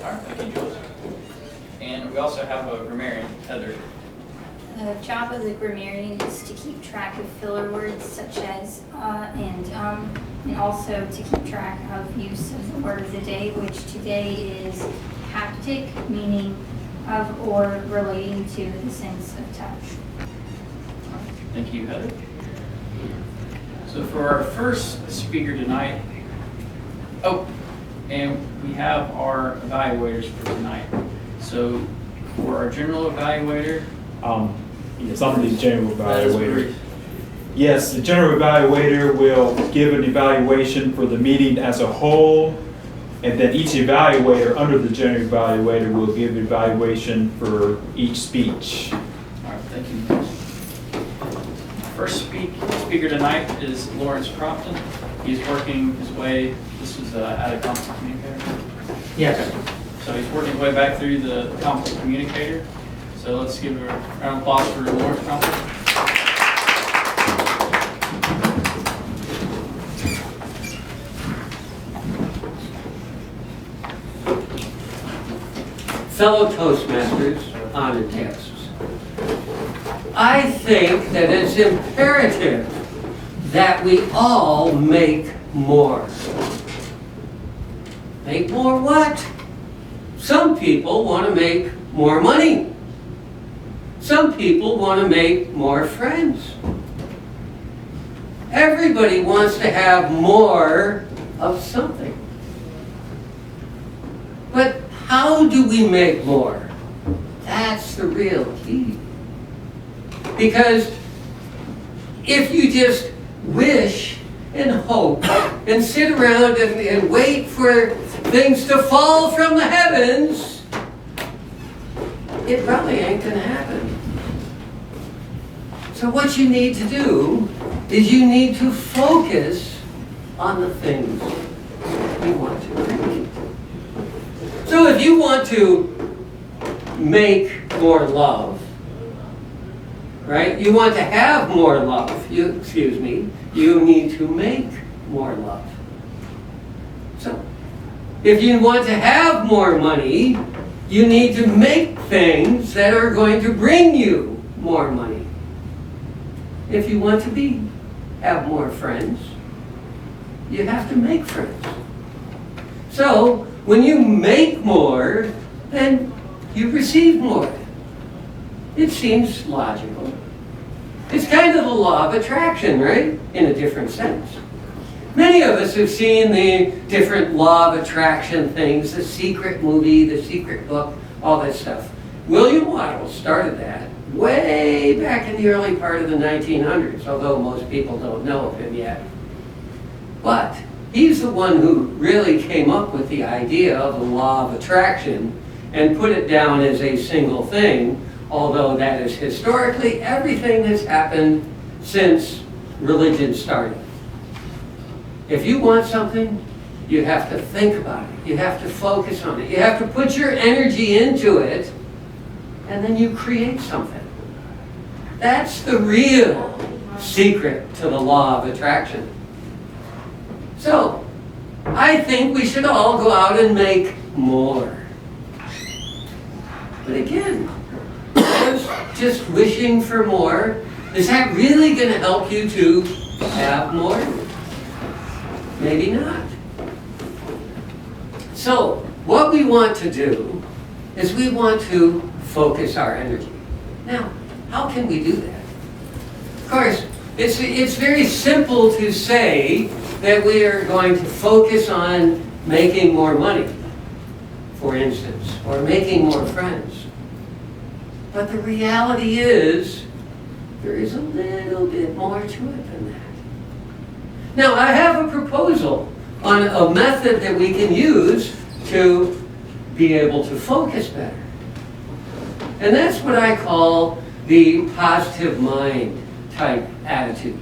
All right, thank you, Jules. And we also have a grammarian, Heather. The job of the grammarian is to keep track of filler words such as and also to keep track of use of the word of the day, which today is haptic, meaning of or relating to the sense of touch. Thank you, Heather. So for our first speaker tonight, and we have our evaluators for tonight. So for our general evaluator, yes, I'm the general evaluator. Yes, the general evaluator will give an evaluation for the meeting as a whole, and then each evaluator under the general evaluator will give an evaluation for each speech. All right, thank you. First speaker tonight is Lawrence Crompton. He's working his way, this is at a conflict communicator? Yes. So he's working his way back through the conflict communicator. So let's give a round of applause for Lawrence Crompton. Fellow Toastmasters on the tests. I think that it's imperative that we all make more. Make more what? Some people want to make more money. Some people want to make more friends. Everybody wants to have more of something. But how do we make more? That's the real key. Because if you just wish and hope and sit around and wait for things to fall from the heavens, it probably ain't going to happen. So what you need to do is you need to focus on the things you want to create. So if you want to make more love, right? You want to have more love. You need to make more love. So, if you want to have more money, you need to make things that are going to bring you more money. If you want to have more friends, you have to make friends. So, when you make more, then you receive more. It seems logical. It's kind of the law of attraction, right? In a different sense. Many of us have seen the different law of attraction things, the Secret movie, the Secret book, all that stuff. William Waddell started that way back in the early part of the 1900s, although most people don't know of him yet. But he's the one who really came up with the idea of the law of attraction and put it down as a single thing, although that is historically everything that's happened since religion started. If you want something, you have to think about it. You have to focus on it. You have to put your energy into it, and then you create something. That's the real secret to the law of attraction. So, I think we should all go out and make more. But again, just wishing for more, is that really going to help you to have more? Maybe not. So, what we want to do is we want to focus our energy. Now, how can we do that? Of course, it's very simple to say that we are going to focus on making more money, for instance, or making more friends. But the reality is, there is a little bit more to it than that. Now, I have a proposal on a method that we can use to be able to focus better. And that's what I call the positive mind type attitude.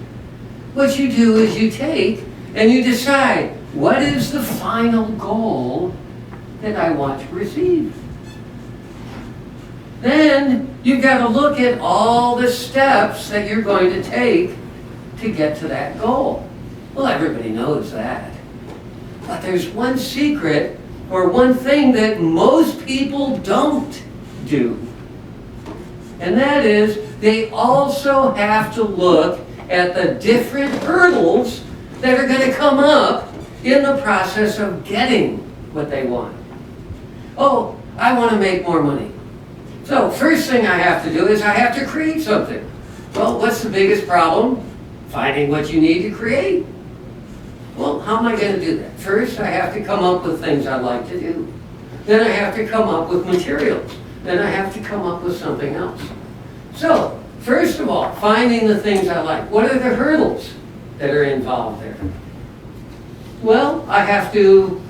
What you do is you take and you decide, what is the final goal that I want to receive? Then you've got to look at all the steps that you're going to take to get to that goal. Well, everybody knows that. But there's one secret for one thing that most people don't do. And that is, they also have to look at the different hurdles that are going to come up in the process of getting what they want. Oh, I want to make more money. So first thing I have to do is I have to create something. Well, what's the biggest problem? Finding what you need to create. Well, how am I going to do that? First, I have to come up with things I like to do. Then I have to come up with materials. Then I have to come up with something else. So, first of all, finding the things I like. What are the hurdles that are involved there? Well, I have to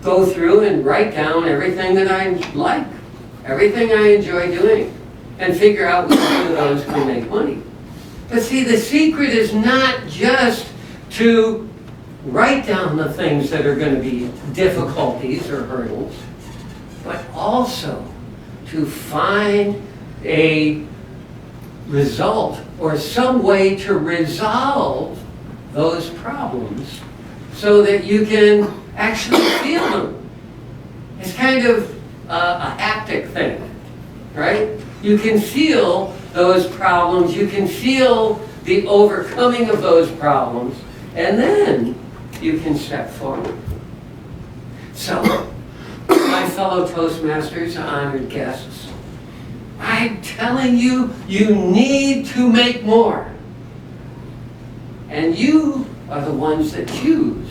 go through and write down everything that I like, everything I enjoy doing, and figure out which one of those can make money. But see, the secret is not just to write down the things that are going to be difficulties or hurdles, but also to find a result or some way to resolve those problems so that you can actually feel them. It's kind of a haptic thing, right? You can feel those problems, you can feel the overcoming of those problems, and then you can step forward. So, my fellow Toastmasters, honored guests, I'm telling you, you need to make more. And you are the ones that choose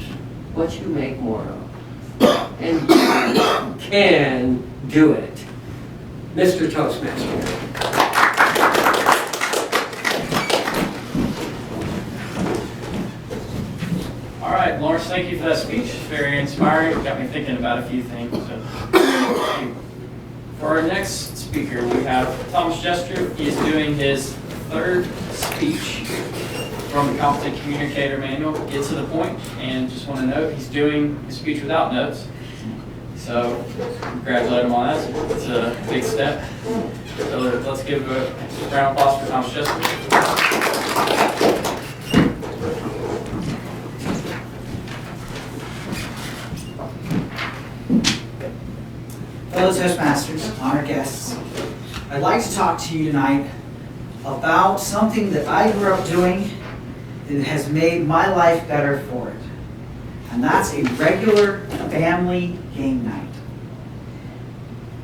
what you make more of. And you can do it. Mr. Toastmaster. All right, Lawrence, thank you for that speech. Very inspiring. Got me thinking about a few things. So, thank you. For our next speaker, we have Thomas Jester. He's doing his third speech from the Competent Communicator Manual. Get to the point, and just want to note, he's doing his speech without notes. So, congratulate him on that. It's a big step. So let's give a round of applause for Thomas Jester. Fellow Toastmasters, honored guests, I'd like to talk to you tonight about something that I grew up doing that has made my life better for it. And that's a regular family game night.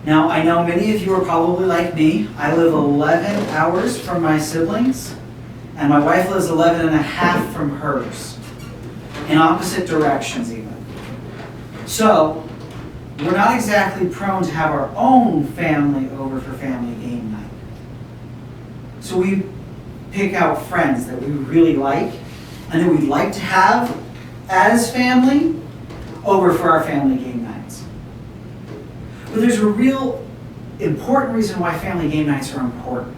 Now, I know many of you are probably like me. I live 11 hours from my siblings, and my wife lives 11 and a half from hers, in opposite directions even. So, we're not exactly prone to have our own family over for family game night. So we pick out friends that we really like and that we'd like to have as family over for our family game nights. But there's a real important reason why family game nights are important.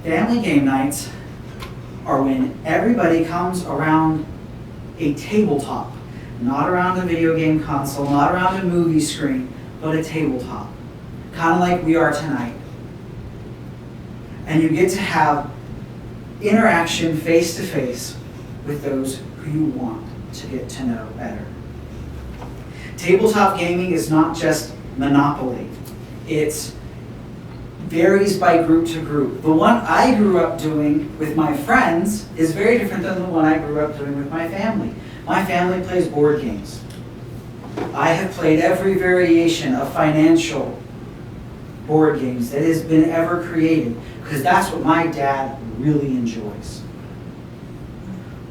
Family game nights are when everybody comes around a tabletop. Not around a video game console, not around a movie screen, but a tabletop. Kind of like we are tonight. And you get to have interaction face to face with those who you want to get to know better. Tabletop gaming is not just Monopoly. It varies by group to group. The one I grew up doing with my friends is very different than the one I grew up doing with my family. My family plays board games. I have played every variation of financial board games that has been ever created, because that's what my dad really enjoys.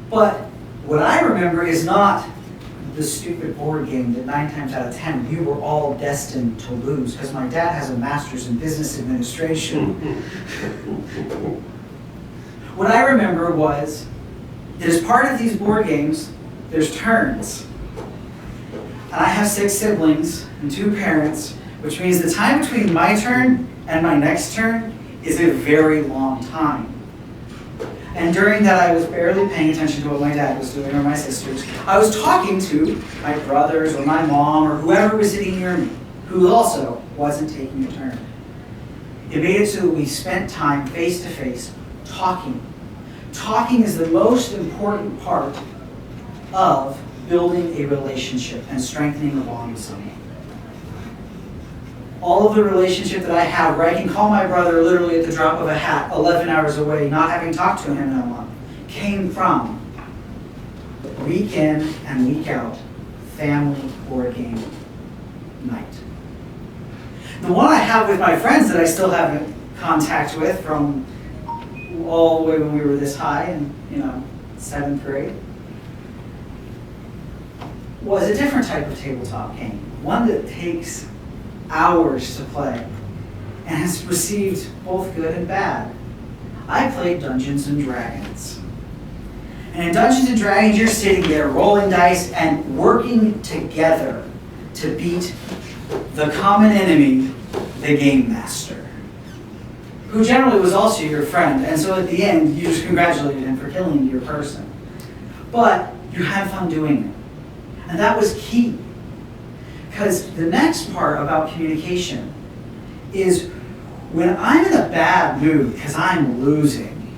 But what I remember is not the stupid board game that 9 times out of 10 we were all destined to lose, because my dad has a master's in business administration. What I remember was that as part of these board games, there's turns. And I have 6 siblings and 2 parents, which means the time between my turn and my next turn is a very long time. And during that, I was barely paying attention to what my dad was doing or my sisters. I was talking to my brothers or my mom or whoever was sitting near me, who also wasn't taking a turn. It made it so that we spent time face to face talking. Talking is the most important part of building a relationship and strengthening the bond with someone. All of the relationship that I have, where I can call my brother literally at the drop of a hat, 11 hours away, not having talked to him in a month, came from week in and week out, family board game night. The one I have with my friends that I still have contact with from all the way when we were this high in, 7th grade, was a different type of tabletop game. One that takes hours to play and has received both good and bad. I played Dungeons and Dragons. And in Dungeons and Dragons, you're sitting there rolling dice and working together to beat the common enemy, the game master, who generally was also your friend. And so at the end, you just congratulated him for killing your person. But you had fun doing it. And that was key. Because the next part about communication is when I'm in a bad mood because I'm losing,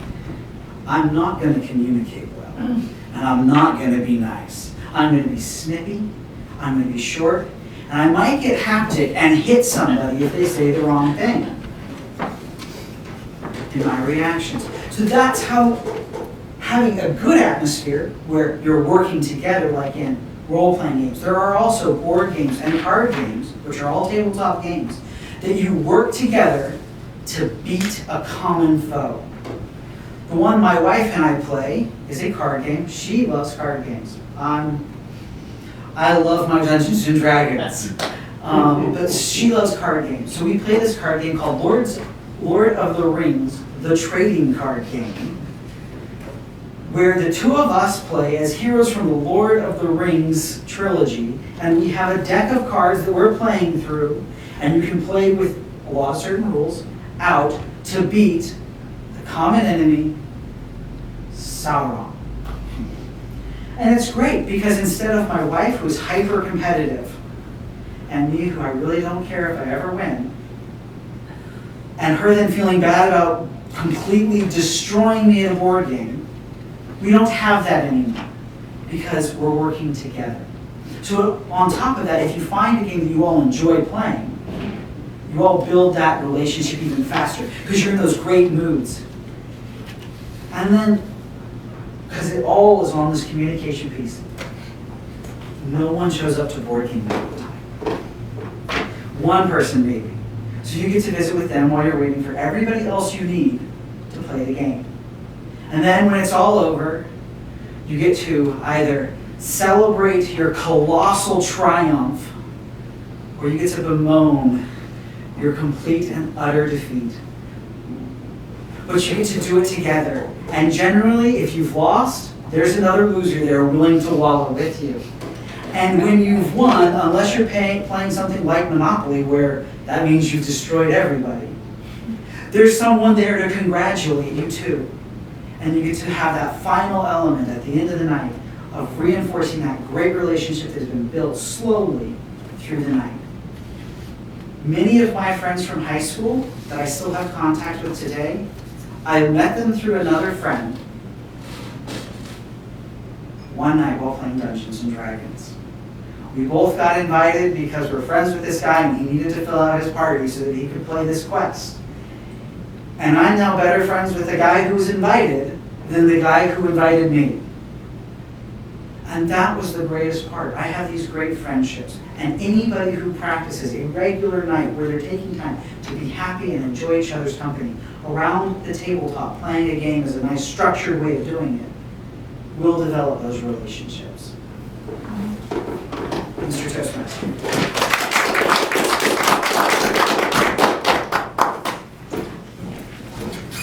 I'm not going to communicate well. And I'm not going to be nice. I'm going to be snippy. I'm going to be short. And I might get haptic and hit somebody if they say the wrong thing in my reactions. So that's how having a good atmosphere where you're working together, like in role-playing games. There are also board games and card games, which are all tabletop games, that you work together to beat a common foe. The one my wife and I play is a card game. She loves card games. I love my Dungeons and Dragons. But she loves card games. So we play this card game called Lord of the Rings, the trading card game, where the two of us play as heroes from the Lord of the Rings trilogy, and we have a deck of cards that we're playing through, and you can play with a lot of certain rules out to beat the common enemy, Sauron. And it's great because instead of my wife, who's hyper competitive, and me, who I really don't care if I ever win, and her then feeling bad about completely destroying me in a board game, we don't have that anymore because we're working together. So on top of that, if you find a game that you all enjoy playing, you all build that relationship even faster because you're in those great moods. And then, because it all is on this communication piece, no one shows up to board game all the time. One person maybe. So you get to visit with them while you're waiting for everybody else you need to play the game. And then when it's all over, you get to either celebrate your colossal triumph, or you get to bemoan your complete and utter defeat. But you get to do it together. And generally, if you've lost, there's another loser there willing to wallow with you. And when you've won, unless you're playing something like Monopoly, where that means you've destroyed everybody, there's someone there to congratulate you too. And you get to have that final element at the end of the night of reinforcing that great relationship that has been built slowly through the night. Many of my friends from high school that I still have contact with today, I met them through another friend one night while playing Dungeons and Dragons. We both got invited because we're friends with this guy and he needed to fill out his party so that he could play this quest. And I'm now better friends with the guy who was invited than the guy who invited me. And that was the greatest part. I have these great friendships. And anybody who practices a regular night where they're taking time to be happy and enjoy each other's company around the tabletop, playing a game is a nice structured way of doing it, will develop those relationships. Mr. Toastmaster.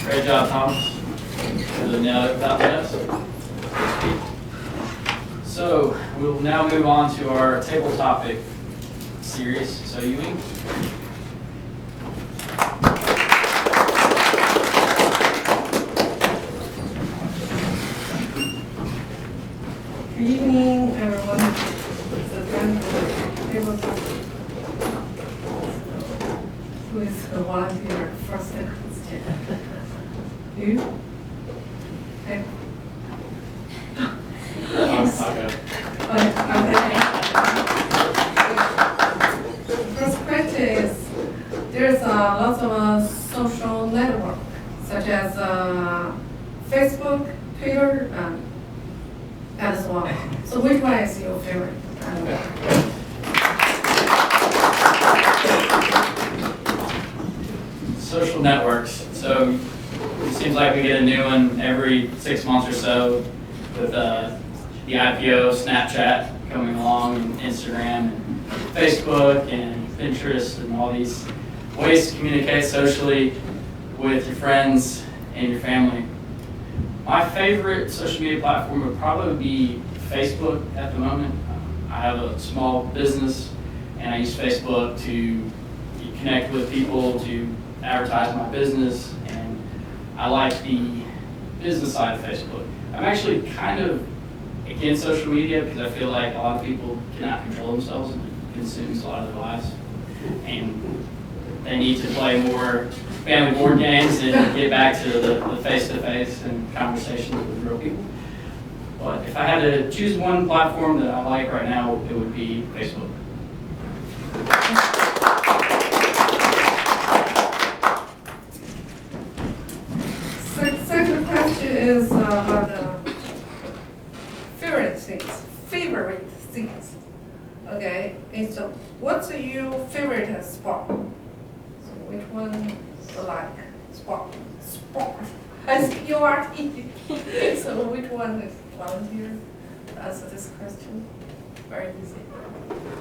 Great job, Thomas. Really nailed it without this. So we'll now move on to our table topic series. So Ewing. Good evening, everyone. It's a time for table talk with a volunteer first question. You? Okay. Yes. Okay. Okay. seems like we get a new one every 6 months or so with the IPO, Snapchat coming along, and Instagram, and Facebook, and Pinterest, and all these ways to communicate socially with your friends and your family. My favorite social media platform would probably be Facebook at the moment. I have a small business, and I use Facebook to connect with people, to advertise my business, and I like the business side of Facebook. I'm actually kind of against social media because I feel like a lot of people cannot control themselves and it consumes a lot of their lives. And they need to play more family board games and get back to the face-to-face and conversations with real people. But if I had to choose one platform that I like right now, it would be Facebook. Second question is about the favorite things. Okay, and so what's your favorite sport? So which one you like? Sport. S-P-O-R-T. So which one is volunteer to answer this question? Very easy.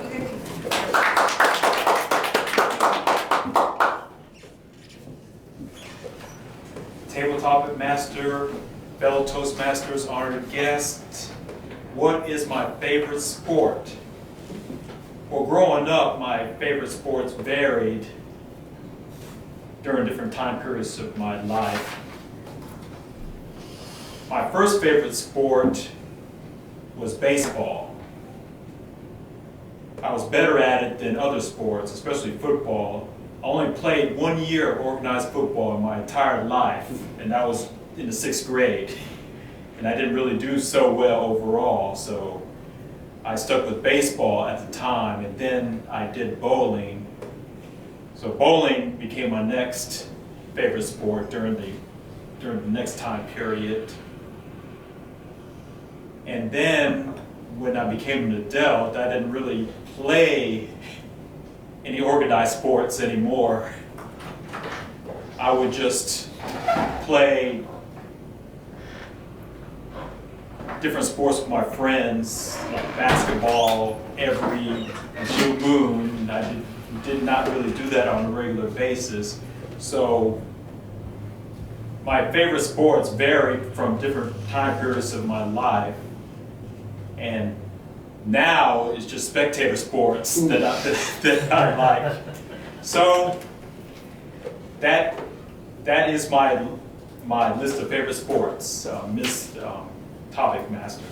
Okay. Tabletop master, fellow Toastmasters, honored guests. What is my favorite sport? Well, growing up, my favorite sports varied during different time periods of my life. My first favorite sport was baseball. I was better at it than other sports, especially football. I only played 1 year of organized football in my entire life, and that was in the 6th grade. And I didn't really do so well overall, so I stuck with baseball at the time, and then I did bowling. So bowling became my next favorite sport during the next time period. And then when I became an adult, I didn't really play any organized sports anymore. I would just play different sports with my friends, like basketball every blue moon. I did not really do that on a regular basis. So my favorite sports varied from different time periods of my life. And now it's just spectator sports that I like. So that is my list of favorite sports, Miss Topic Master.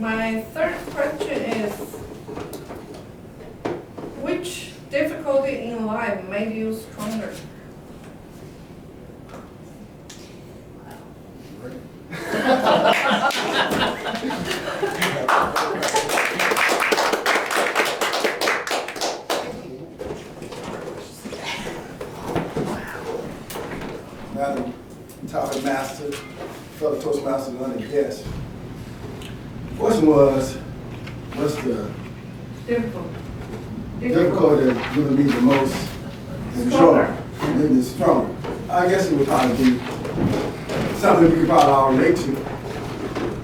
My third question is, which difficulty in life made you stronger? Madam Topic Master, fellow Toastmasters, and other guests. Question was, what's the difficulty that giving me the most Stronger. Making me stronger? I guess it would probably be something we could probably all relate to.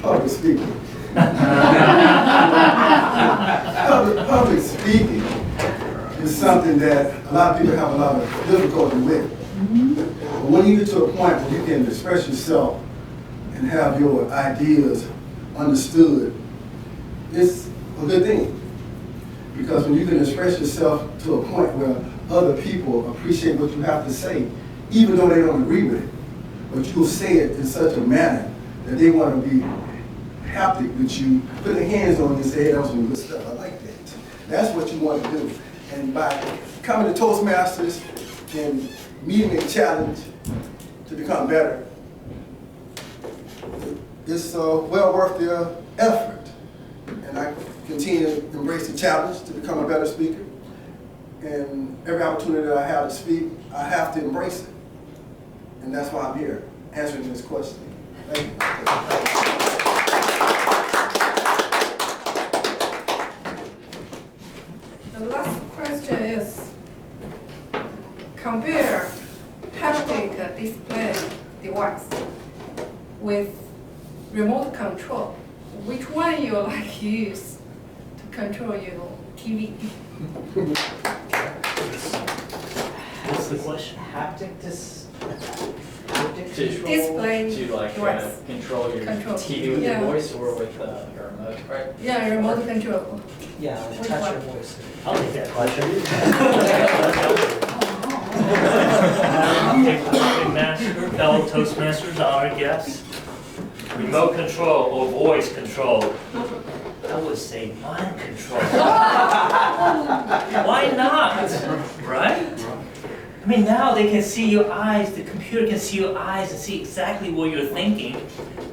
Public speaking. Public speaking is something that a lot of people have a lot of difficulty with. But when you get to a point where you can express yourself and have your ideas understood, it's a good thing. Because when you can express yourself to a point where other people appreciate what you have to say, even though they don't agree with it, but you'll say it in such a manner that they want to be haptic with you, put their hands on you and say, hey, that was some good stuff, I like that. That's what you want to do. And by coming to Toastmasters and meeting a challenge to become better, it's well worth the effort. And I continue to embrace the challenge to become a better speaker. And every opportunity that I have to speak, I have to embrace it. And that's why I'm here, answering this question. Thank you. The last device with remote control, which one you like use to control your TV? What's the question? Haptic To- Display To like device. control your Control. TV with your Yeah. voice or with your remote, right? Yeah, remote control. Yeah, Which touch one? your voice. I'll take that question. Big master, fellow Toastmasters, honored guests. Remote control or voice control? I would say mind control. Why not? Right? I mean, now they can see your eyes, the computer can see your eyes and see exactly what you're thinking.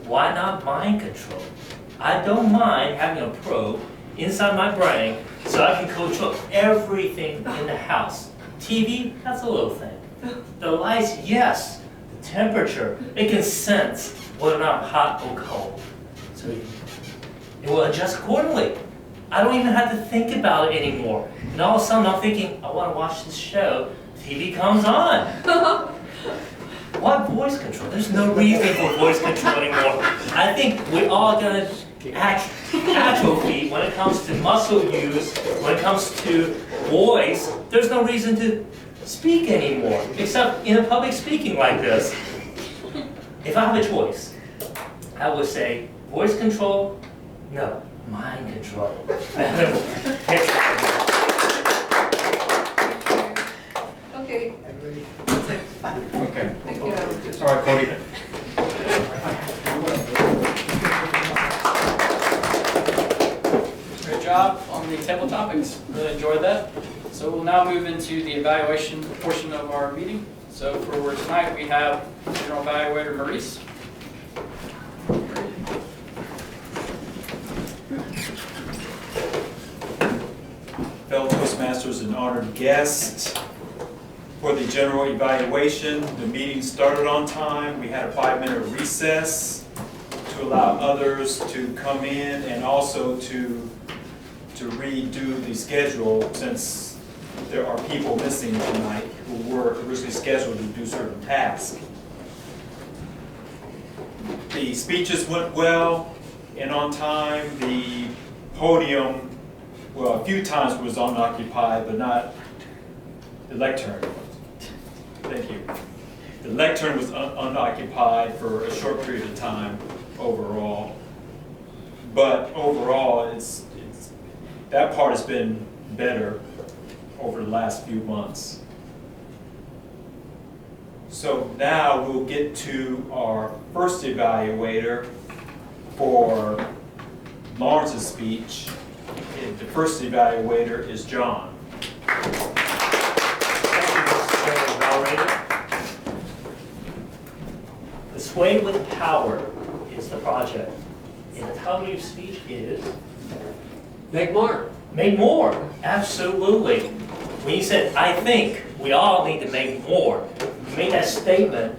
Why not mind control? I don't mind having a probe inside my brain so I can control everything in the house. TV, that's a little thing. The lights, yes. The temperature, it can sense whether or not hot or cold. So it will adjust accordingly. I don't even have to think about it anymore. And all of a sudden I'm thinking, I want to watch this show. TV comes on. What voice control? There's no reason for voice control anymore. I think we're all gonna atrophy when it comes to muscle use, when it comes to voice. There's no reason to speak anymore, except in a public speaking like this. If I have a choice, I would say voice control, no, mind control. Okay, Okay. thank you. All right, Cody. Great job on the table topics. Really enjoyed that. So we'll now move into the evaluation portion of our meeting. So for tonight, we have General Evaluator Maurice. Fellow Toastmasters and honored guests, for the general evaluation, the meeting started on time. We had a 5-minute recess to allow others to come in and also to redo the schedule, since there are people missing tonight who were originally scheduled to do certain tasks. The speeches went well and on time. The podium, well, a few times was unoccupied, but not the lectern. Thank you. The lectern was unoccupied for a short period of time overall. But overall, that part has been better over the last few months. So now we'll get to our first evaluator for Lawrence's speech. And the first evaluator is John. Thank you, Mr. Evaluator. The Sway with Power is the project. And the title of your speech is Make more. Make More. Absolutely. When you said, I think we all need to make more, you made that statement,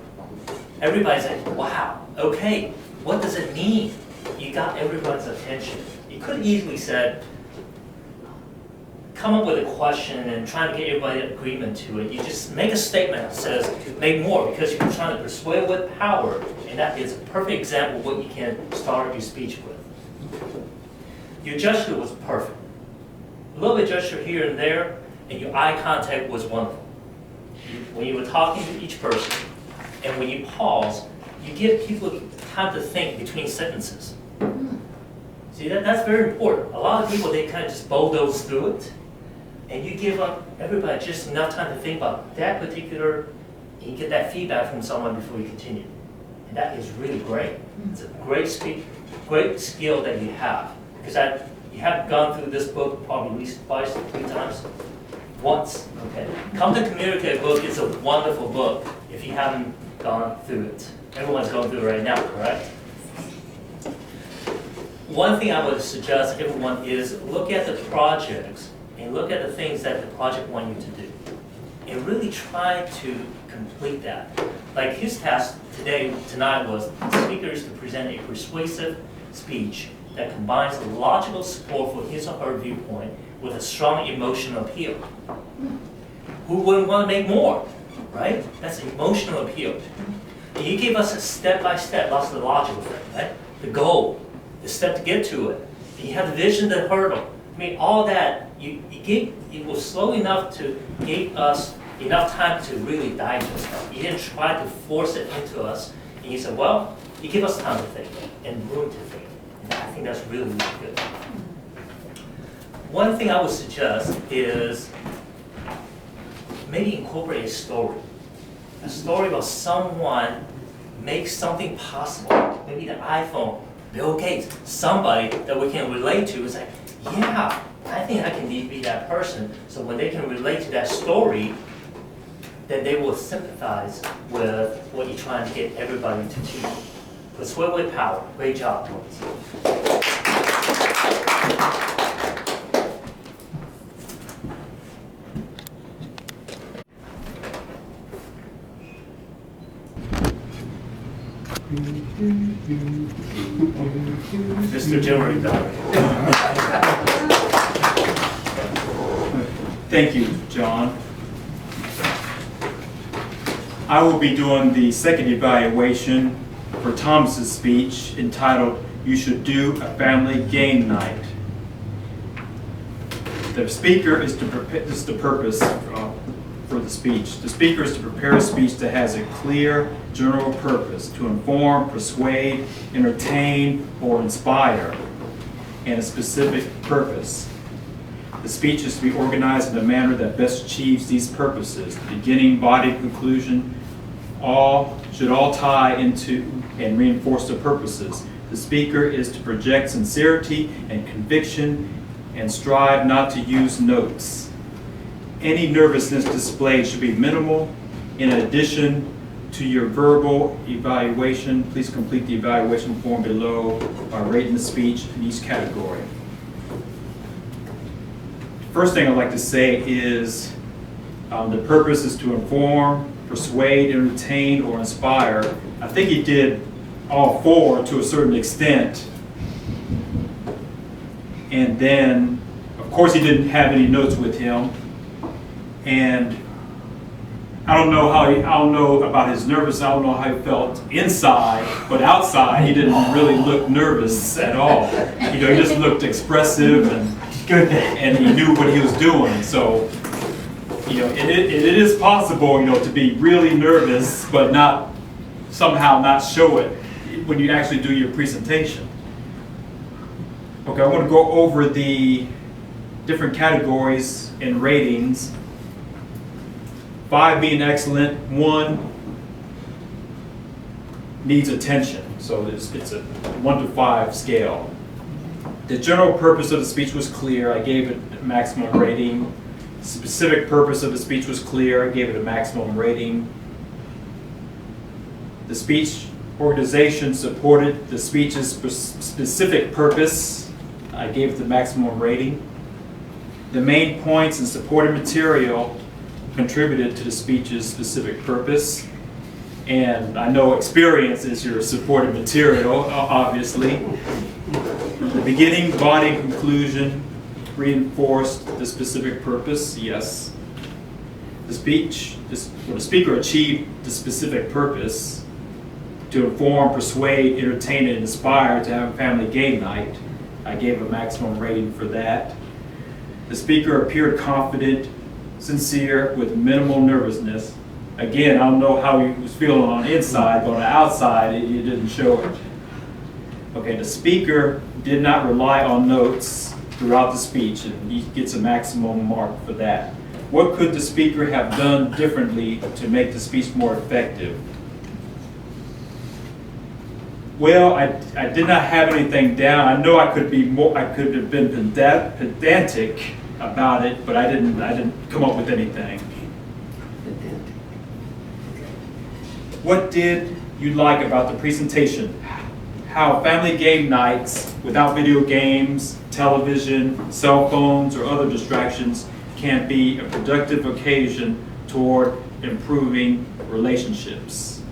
everybody's like, wow, okay, what does it mean? You got everyone's attention. You could have easily said, come up with a question and trying to get everybody agreement to it. You just make a statement that says, make more, because you're trying to persuade with power, and that is a perfect example of what you can start your speech with. Your gesture was perfect. A little bit gesture here and there, and your eye contact was wonderful. When you were talking to each person, and when you pause, you give people time to think between sentences. See, that's very important. A lot of people, they kind of just bulldoze through it, and you give everybody just enough time to think about that particular, and you get that feedback from someone before you continue. And that is really great. It's a great skill that you have. Because you have gone through this book probably at least twice, 3 times. Once, okay. Come to Communicate book is a wonderful book if you haven't gone through it. Everyone's going through it right now, correct? One thing I would suggest everyone is look at the projects and look at the things that the project wants you to do. And really try to complete that. Like his task tonight was the speaker is to present a persuasive speech that combines the logical support for his or her viewpoint with a strong emotional appeal. Who wouldn't want to make more, right? That's emotional appeal. And he gave us a step-by-step, lots of the logical thing, right? The goal, the step to get to it. And you have the vision, the hurdle. I mean, all that, it was slow enough to give us enough time to really dive into stuff. You didn't try to force it into us. And you said, well, you give us time to think and room to think. And I think that's really, really good. One thing I would suggest is maybe incorporate a story. A story about someone makes something possible. Maybe the iPhone, Bill Gates, somebody that we can relate to is like, yeah, I think I can be that person. So when they can relate to that story, then they will sympathize with what you're trying to get everybody to do. Persuade with power. Great job, boys. Mr. Jimmery, Thank you, John. I will be doing the second evaluation for Thomas's speech entitled, "You Should Do a Family Game Night." The speaker is to prepare, this is the purpose for the speech. The speaker is to prepare a speech that has a clear general purpose to inform, persuade, entertain, or inspire, and a specific purpose. The speech is to be organized in a manner that best achieves these purposes. Beginning, body, conclusion, should all tie into and reinforce the purposes. The speaker is to project sincerity and conviction and strive not to use notes. Any nervousness displayed should be minimal. In addition to your verbal evaluation, please complete the evaluation form below by rating the speech in each category. First thing I'd like to say is the purpose is to inform, persuade, entertain, or inspire. I think he did all four to a certain extent. And then, of course, he didn't have any notes with him. And I don't know about his nervous. I don't know how he felt inside, but outside he didn't really look nervous at all. He just looked expressive and he knew what he was doing. So, it is possible, to be really nervous, but somehow not show it when you actually do your presentation. Okay, I want to go over the different categories and ratings. 5 being excellent, 1 needs attention. So it's a 1 to 5 scale. The general purpose of the speech was clear. I gave it a maximum rating. The specific purpose of the speech was clear. I gave it a maximum rating. The speech organization supported the speech's specific purpose. I gave it the maximum rating. The main points and supporting material contributed to the speech's specific purpose. And I know experience is your supporting material, obviously. The beginning, body, and conclusion reinforced the specific purpose, yes. The speaker achieved the specific purpose to inform, persuade, entertain, and inspire to have a family game night. I gave a maximum rating for that. The speaker appeared confident, sincere, with minimal nervousness. Again, I don't know how he was feeling on the inside, but on the outside, it didn't show it. Okay, the speaker did not rely on notes throughout the speech, and he gets a maximum mark for that. What could the speaker have done differently to make the speech more effective? Well, I did not have anything down. I know I could have been pedantic about it, but I didn't come up with anything. What did you like about the presentation? How family game nights without video games, television, cell phones, or other distractions can be a productive occasion toward improving relationships.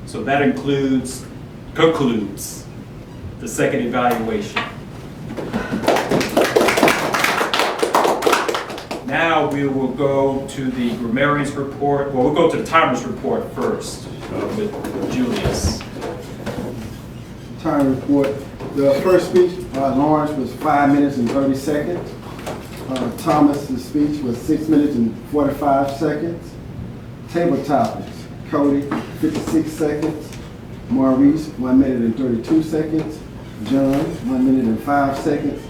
So that concludes the second evaluation. now we will go to the grammarian's report. Well, we'll go to the timer's report first with Julius. Time report. The first speech, Lawrence, was 5 minutes and 30 seconds. Thomas's speech was 6 minutes and 45 seconds. Table topics, Cody, 56 seconds. Maurice, 1 minute and 32 seconds. John, 1 minute and 5 seconds.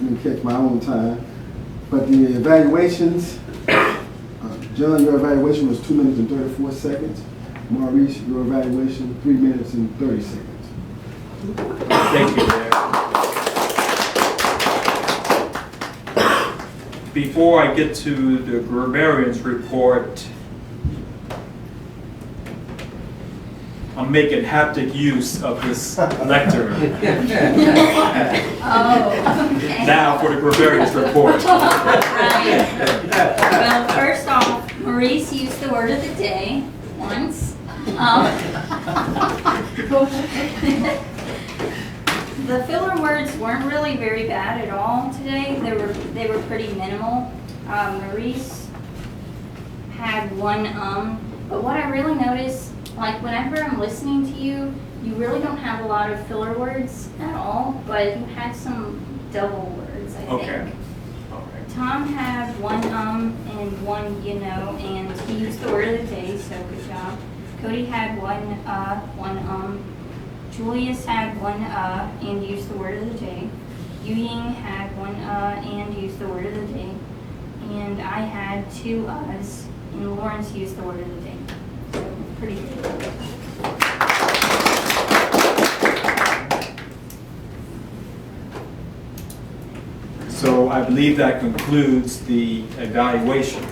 Let me catch my own time. But the evaluations, John, your evaluation was 2 minutes and 34 seconds. Maurice, your evaluation, 3 minutes and 30 seconds. Thank you, Mayor. Before I get to the grammarian's report, I'm making haptic use of this lectern. Oh, okay. Now for the grammarian's report. Right. Well, first off, Maurice used the word of the day once. The filler words weren't really very bad at all today. They were pretty minimal. Maurice had one but what I really noticed, like whenever I'm listening to you, you really don't have a lot of filler words at all, but you had some double words, I think. Okay. All right. Tom had one and one you know, and he used the word of the day, so good job. Cody had one Julius had one and used the word of the day. Yu-Ying had one and used the word of the day. And I had two uhs, and Lawrence used the word of the day. So pretty good. So I believe that concludes the evaluation.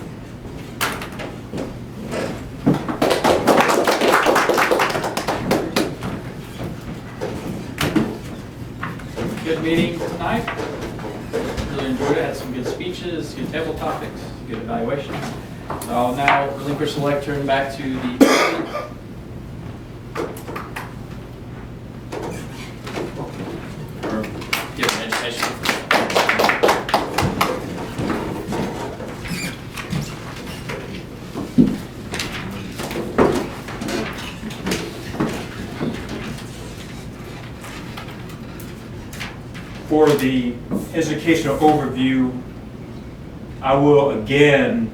Good meeting tonight. Really enjoyed it. Had some good speeches, good table topics, good evaluation. So I'll now relinquish the lectern back to the or give an education. For the educational overview, I will again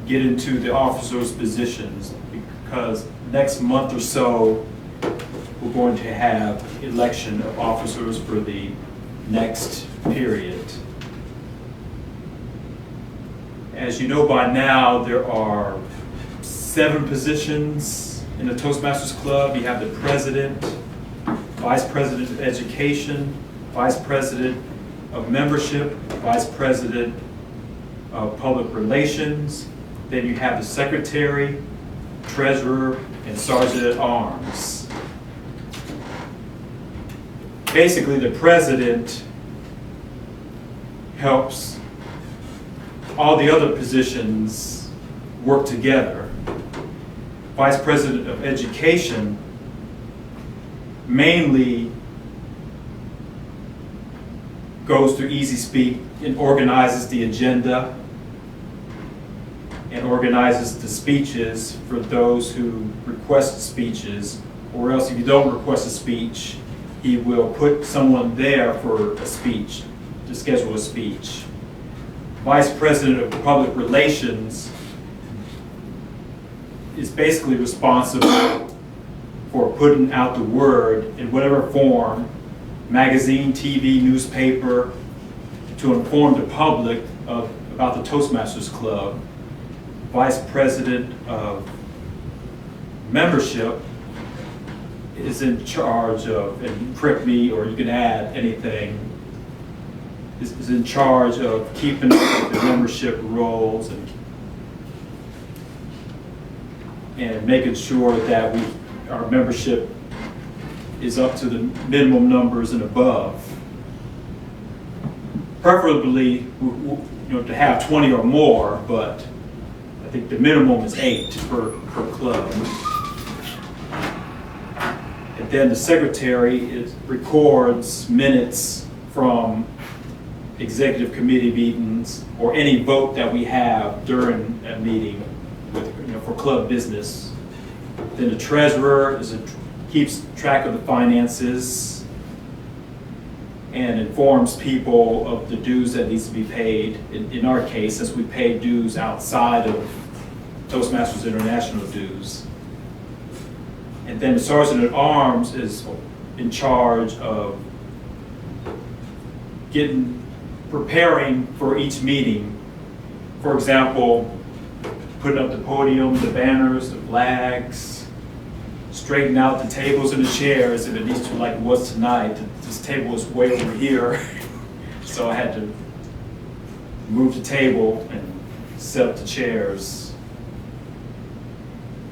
get into the officers' positions because next month or so, we're going to have election of officers for the next period. As you know by now, there are 7 positions in the Toastmasters Club. You have the president, vice president of education, vice president of membership, vice president of public relations. Then you have the secretary, treasurer, and sergeant at arms. Basically, the president helps all the other positions work together. Vice president of education mainly goes through Easy Speak and organizes the agenda and organizes the speeches for those who request speeches, or else if you don't request a speech, he will put someone there for a speech, to schedule a speech. Vice President of Public Relations is basically responsible for putting out the word in whatever form, magazine, TV, newspaper, to inform the public about the Toastmasters Club. Vice President of Membership is in charge of, and correct me or you can add anything, is in charge of keeping up with the membership rolls and making sure that our membership is up to the minimum numbers and above. Preferably, to have 20 or more, but I think the minimum is 8 per club. And then the secretary records minutes from executive committee meetings or any vote that we have during a meeting with, for club business. Then the treasurer keeps track of the finances and informs people of the dues that needs to be paid. In our case, since we pay dues outside of Toastmasters International dues. And then the sergeant at arms is in charge of preparing for each meeting. For example, putting up the podium, the banners, the flags, straighten out the tables and the chairs if it needs to, like it was tonight. This table is way over here, so I had to move the table and set up the chairs.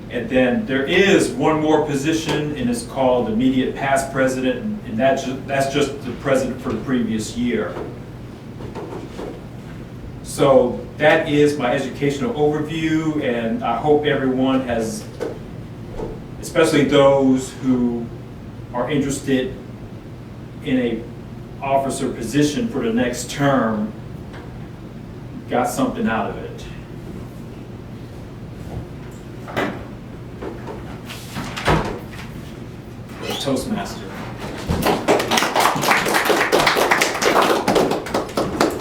And then there is one more position, and it's called immediate past president, and that's just the president for the previous year. So that is my educational overview, and I hope everyone has, especially those who are interested in a officer position for the next term, got something out of it. Toastmaster.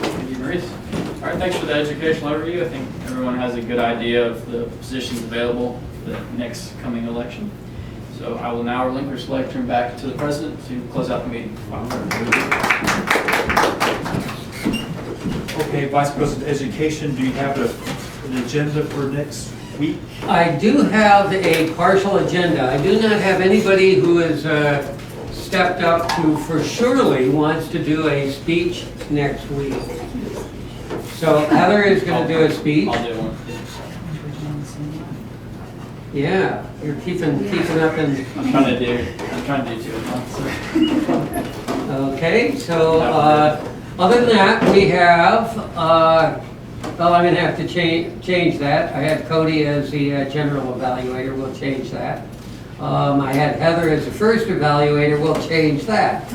Thank you, Maurice. All right, thanks for the educational overview. I think everyone has a good idea of the positions available for the next coming election. So I will now relinquish the lectern back to the president to close out the meeting. Okay, Vice President of Education, do you have an agenda for next week? I do have a partial agenda. I do not have anybody who has stepped up who for surely wants to do a speech next week. So Heather is going to do a speech. I'll do one. Yeah, you're keeping up in. I'm trying to do two at once. Okay, so other than that, we have. Well, I'm going to have to change that. I had Cody as the general evaluator. We'll change that. I had Heather as the first evaluator. We'll change that.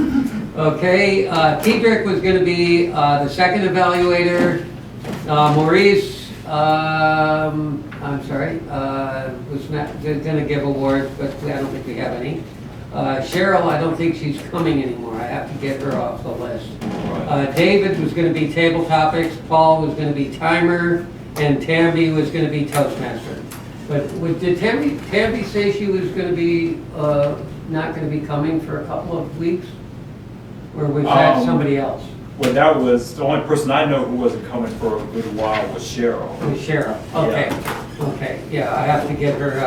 Okay, Kedrick was going to be the second evaluator. Maurice, I'm sorry, was not going to give awards, but I don't think we have any. Cheryl, I don't think she's coming anymore. I have to get her off the list. David was going to be table topics, Paul was going to be timer, and Tammy was going to be Toastmaster. But did Tammy say she was going to be not going to be coming for a couple of weeks? Or was that somebody else? Well, that was, the only person I know who wasn't coming for a good while was Cheryl. It was Cheryl, okay. Yeah. Okay, yeah, I have to get her,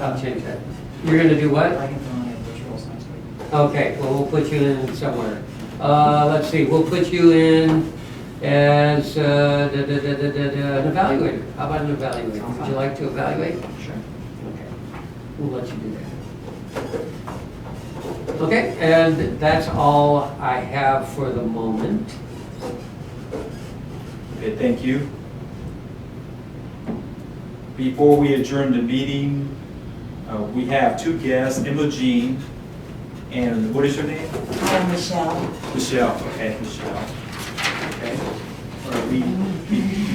I'll change that. You're going to do what? I can fill in which roles next week. Okay, well, we'll put you in somewhere. Let's see, we'll put you in as an evaluator. How about an evaluator? Would you like to evaluate? Sure. Okay, we'll let you do that. Okay, and that's all I have for the moment. Okay, thank you. Before we adjourn the meeting, we have two guests, Emma Jean, and what is your name? I'm Michelle. Michelle, okay, Michelle. Okay. All right, we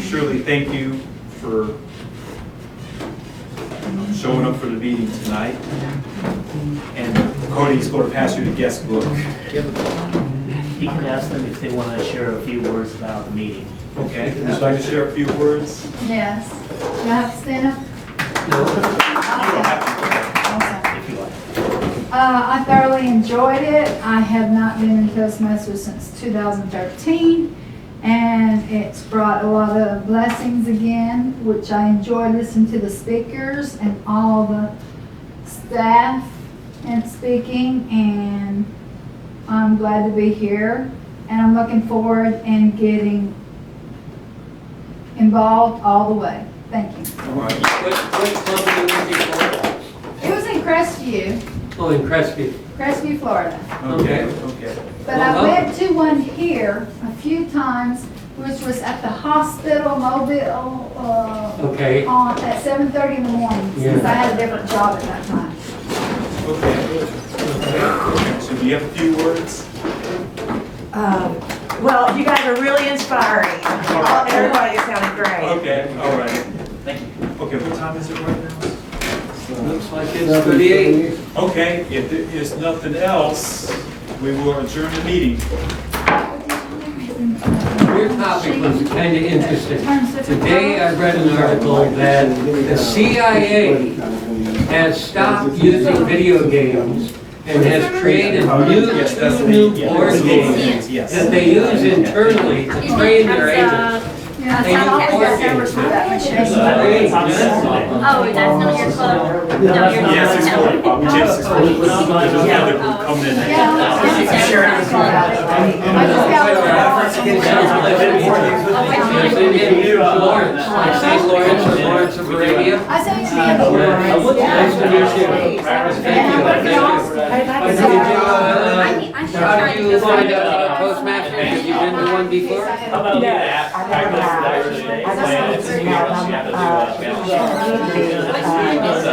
surely thank you for showing up for the meeting tonight. And Cody's going to pass you the guest book. He can ask them if they want to share a few words about the meeting. Okay, would you like to share a few words? Yes. Do I have to stand up? You don't have Awesome. If you like. I thoroughly enjoyed it. I have not been in Toastmasters since 2013, and it's brought a lot of blessings again, which I enjoy listening to the speakers and all the staff and speaking, and I'm glad to be here, and I'm looking forward and getting involved all the way. Thank you. to. All right. What club are you in Florida? It was in Crestview, Oh, in Crestview. Crestview, Florida. Okay, okay. But I went to one here a few times, which was at the hospital, Mobile, Okay. at 7:30 in the morning, since I had a different job at that time. Okay. So do you have a few words? Well, you guys are really inspiring. Everybody is sounding great. Okay, all right. Thank you. Okay, what time is it right now? Looks like it's 38. Okay, if there is nothing else, we will adjourn the meeting. Your topic was kind of interesting. Today I read an article that the CIA has stopped using video games and has created two new board games that they use internally to train their agents. Yeah, They use board games. Oh, that's not your club? No, you're not. Yes, it's for Jason's group. There's another group coming in. Yeah, I just got Lawrence, like St. Lawrence or Lawrence of Arabia. I said it's the Nice to meet you. Thank you. How did you find out about Toastmasters? Have you been to one before? How about that? I just